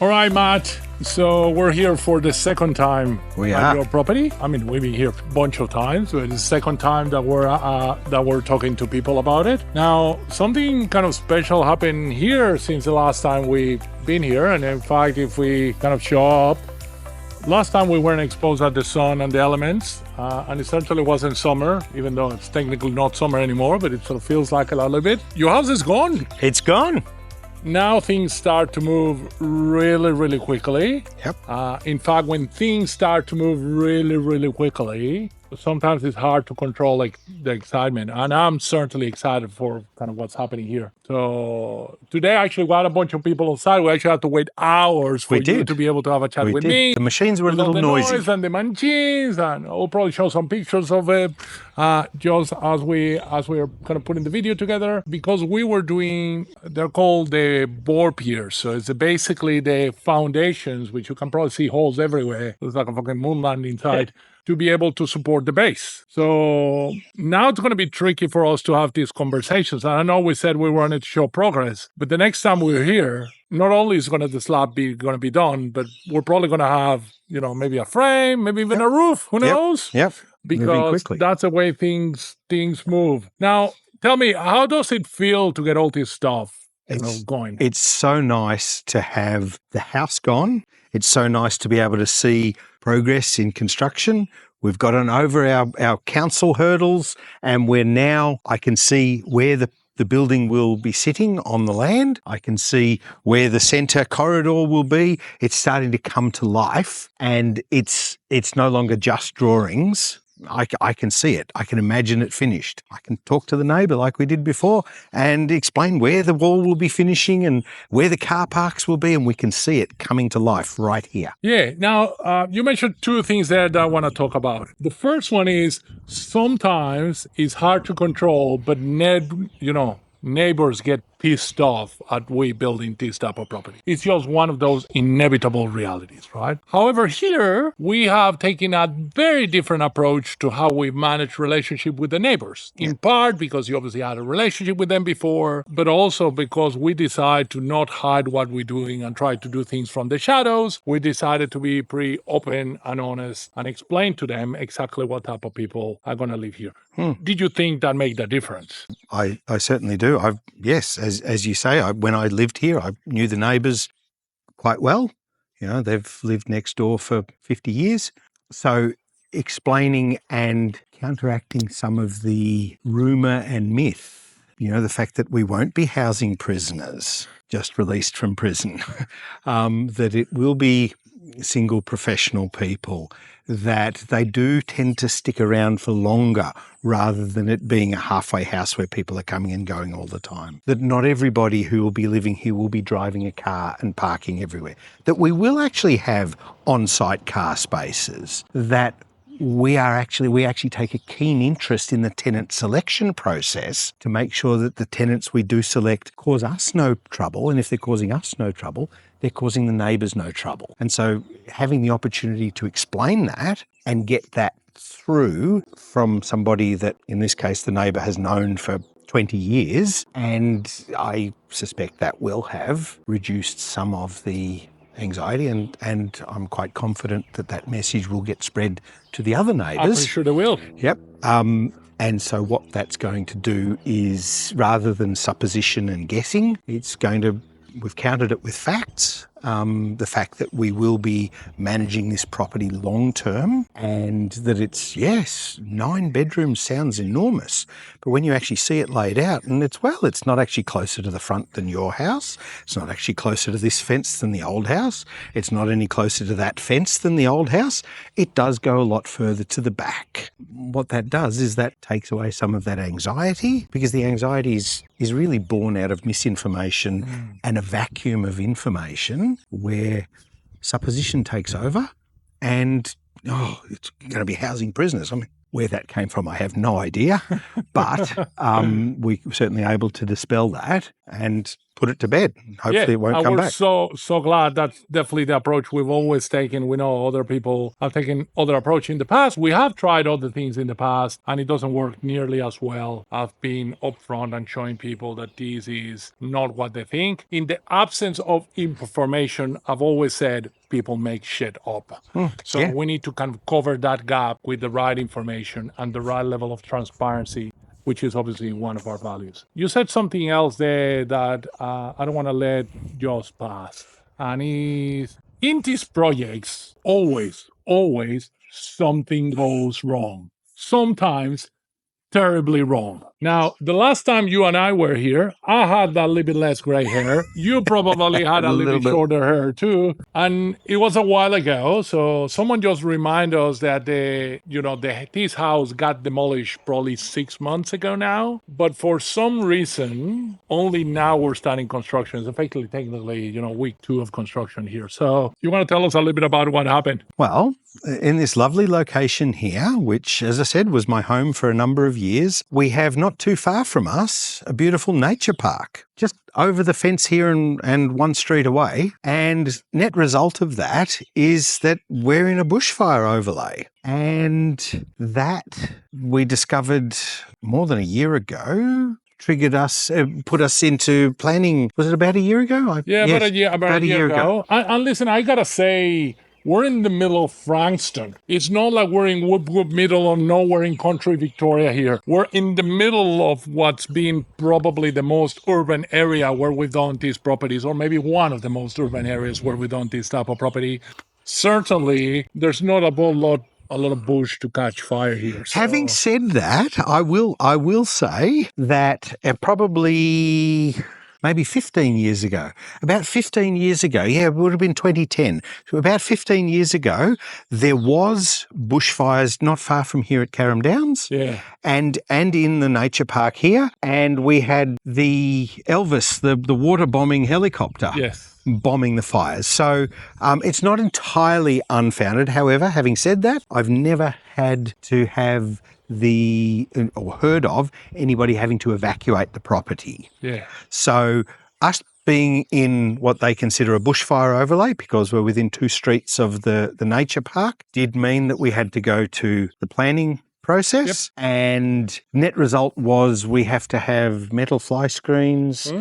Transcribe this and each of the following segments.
All right, Matt. So we're here for the second time We at are. your property. I mean, we've been here a bunch of times, but it's the second time that we're talking to people about it. Now, something kind of special happened here since the last time we've been here, and in fact, if we kind of show up, last time we weren't exposed at the sun and the elements, and it certainly wasn't summer, even though it's technically not summer anymore, but it sort of feels like a little bit. Your house is gone. It's gone. Now things start to move really, really quickly. Yep. In fact, when things start to move really, really quickly, sometimes it's hard to control like the excitement. And I'm certainly excited for kind of what's happening here. So today, actually, we had a bunch of people on site. We actually had to wait hours for We you did. to be able to have a chat We with did. me. The machines were a With all little the noisy. noise and the machines, and we'll probably show some pictures of it just as we are kind of putting the video together, because we were doing, they're called the bore piers. So it's basically the foundations, which you can probably see holes everywhere. It's like a fucking moon landing site. To be able to support the base. So now it's going to be tricky for us to have these conversations. And I know we said we wanted to show progress, but the next time we're here, not only is the slab going to be done, but we're probably going to have, maybe a frame, maybe even a roof. Who knows? Yep. Moving Because quickly. that's the way things move. Now, tell me, how does it feel to get all this stuff going? It's so nice to have the house gone. It's so nice to be able to see progress in construction. We've gotten over our council hurdles, and I can see where the building will be sitting on the land. I can see where the centre corridor will be. It's starting to come to life, and it's no longer just drawings. I can see it. I can imagine it finished. I can talk to the neighbour like we did before and explain where the wall will be finishing and where the car parks will be, and we can see it coming to life right here. Yeah. Now, you mentioned two things there that I want to talk about. The first one is sometimes it's hard to control, but neighbors get pissed off at we building this type of property. It's just one of those inevitable realities, right? However, here we have taken a very different approach to how we manage relationship with the neighbors. In part because you obviously had a relationship with them before, but also because we decide to not hide what we're doing and try to do things from the shadows. We decided to be pretty open and honest and explain to them exactly what type of people are going to live here. Did you think that made a difference? I certainly do. Yes, as you say, when I lived here, I knew the neighbours quite well. They've lived next door for 50 years. So explaining and counteracting some of the rumour and myth, the fact that we won't be housing prisoners just released from prison, that it will be single professional people, that they do tend to stick around for longer rather than it being a halfway house where people are coming and going all the time. That not everybody who will be living here will be driving a car and parking everywhere. That we will actually have on-site car spaces. That we actually take a keen interest in the tenant selection process to make sure that the tenants we do select cause us no trouble. And if they're causing us no trouble, they're causing the neighbours no trouble. And so having the opportunity to explain that and get that through from somebody that, in this case, the neighbour has known for 20 years, and I suspect that will have reduced some of the anxiety, and I'm quite confident that message will get spread to the other neighbours. I'm sure they will. Yep. And so what that's going to do is, rather than supposition and guessing, we've countered it with facts. The fact that we will be managing this property long term, and that it's, 9 bedrooms sounds enormous, but when you actually see it laid out, and it's not actually closer to the front than your house, it's not actually closer to this fence than the old house, it's not any closer to that fence than the old house, it does go a lot further to the back. What that does is that takes away some of that anxiety, because the anxiety is really born out of misinformation and a vacuum of information where supposition takes over, and it's going to be housing prisoners. I mean, where that came from, I have no idea, but we were certainly able to dispel that. And put it to bed. Hopefully it won't and come we're back. so glad. That's definitely the approach we've always taken. We know other people have taken other approach in the past. We have tried other things in the past, and it doesn't work nearly as well. I've been upfront and showing people that this is not what they think. In the absence of information, I've always said people make shit up. So yeah. we need to kind of cover that gap with the right information and the right level of transparency, which is obviously one of our values. You said something else there that I don't want to let just pass. And is in these projects, always something goes wrong. Sometimes terribly wrong. Now, the last time you and I were here, I had a little bit less gray hair. You probably had a little bit shorter hair too. And it was a while ago. So someone just remind us that this house got demolished probably 6 months ago now. But for some reason, only now we're starting construction. It's effectively, technically, week 2 of construction here. So you want to tell us a little bit about what happened? Well, in this lovely location here, which, as I said, was my home for a number of years, we have not too far from us a beautiful nature park, just over the fence here and one street away. And net result of that is that we're in a bushfire overlay. And that we discovered more than a year ago. Triggered us, put us into planning. Was it about a year ago? Yeah, yes, about a year ago. And listen, I gotta say, we're in the middle of Frankston. It's not like we're in Woodwood, middle of nowhere in country Victoria here. We're in the middle of what's been probably the most urban area where we've done these properties, or maybe one of the most urban areas where we've done this type of property. Certainly, there's not a lot of bush to catch fire here. So. Having said that, I will say that probably maybe 15 years ago, about 15 years ago, yeah, it would have been 2010. So about 15 years ago, there was bushfires not far from here at Carrum Downs, yeah, and in the nature park here, and we had the Elvis, the water bombing helicopter. Yes. Bombing the fires. So it's not entirely unfounded. However, having said that, I've never had to have or heard of anybody having to evacuate the property. Yeah. So us being in what they consider a bushfire overlay, because we're within 2 streets of the nature park, did mean that we had to go to the planning process. Yep. And net result was we have to have metal fly screens,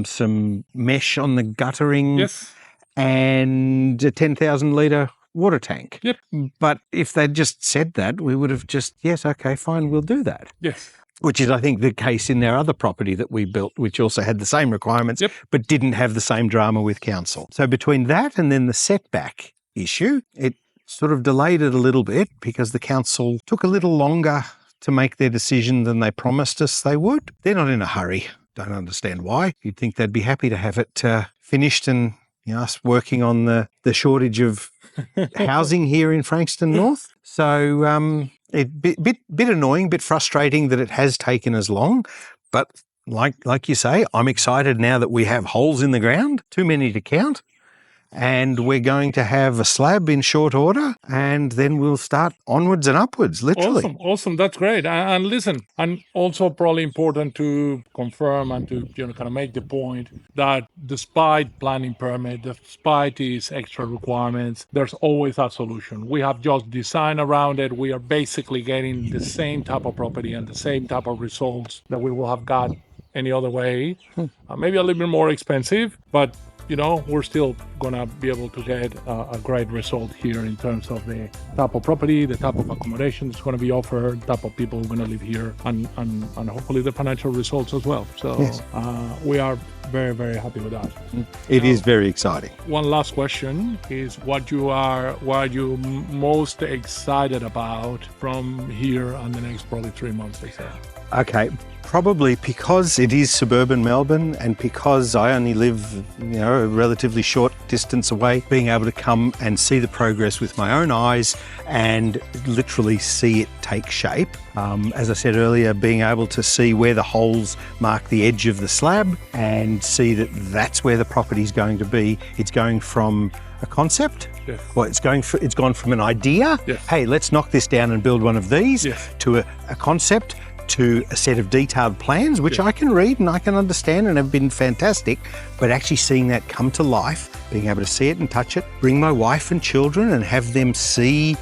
some mesh on the guttering, yes, and a 10,000 litre water tank. Yep. But if they'd just said that, we would have just, yes, okay, fine, we'll do that. Yes. Which is, I think, the case in our other property that we built, which also had the same requirements, yep, but didn't have the same drama with council. So between that and then the setback issue, it sort of delayed it a little bit because the council took a little longer to make their decision than they promised us they would. They're not in a hurry. Don't understand why. You'd think they'd be happy to have it finished and us working on the shortage of housing here in Frankston North. So it bit annoying, bit frustrating that it has taken as long. But like you say, I'm excited now that we have holes in the ground, too many to count. And we're going to have a slab in short order, and then we'll start onwards and upwards, literally. Awesome. That's great. And listen, and also probably important to confirm and to kind of make the point that despite planning permit, despite these extra requirements, there's always a solution. We have just designed around it. We are basically getting the same type of property and the same type of results that we will have got any other way. Maybe a little bit more expensive, but we're still going to be able to get a great result here in terms of the type of property, the type of accommodation that's going to be offered, type of people who are going to live here, and hopefully the financial results as well. So yes, we are very, very happy with that. It is very exciting. One last question is what are you most excited about from here and the next probably 3 months, they say? Okay. Probably because it is suburban Melbourne and because I only live, a relatively short distance away, being able to come and see the progress with my own eyes and literally see it take shape. As I said earlier, being able to see where the holes mark the edge of the slab and see that that's where the property is going to be. It's going from a concept. Yes. Well, it's gone from an idea. Yes. Hey, let's knock this down and build one of these. Yes. To a concept. to a set of detailed plans, which I can read and I can understand and have been fantastic, but actually seeing that come to life, being able to see it and touch it, bring my wife and children and have them see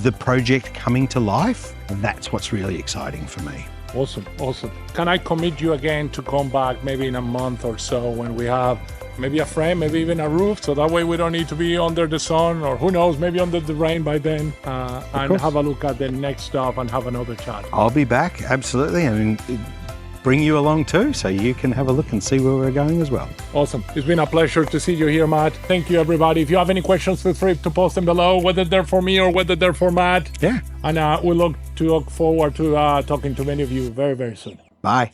the project coming to life, that's what's really exciting for me. Awesome, awesome. Can I commit you again to come back maybe in a month or so when we have maybe a frame, maybe even a roof, so that way we don't need to be under the sun, or who knows, maybe under the rain by then, and have a look at the next stuff and have another chat. I'll be back, absolutely, and bring you along too, so you can have a look and see where we're going as well. Awesome. It's been a pleasure to see you here, Matt. Thank you, everybody. If you have any questions, feel free to post them below, whether they're for me or whether they're for Matt. Yeah. And we look forward to talking to many of you very, very soon. Bye.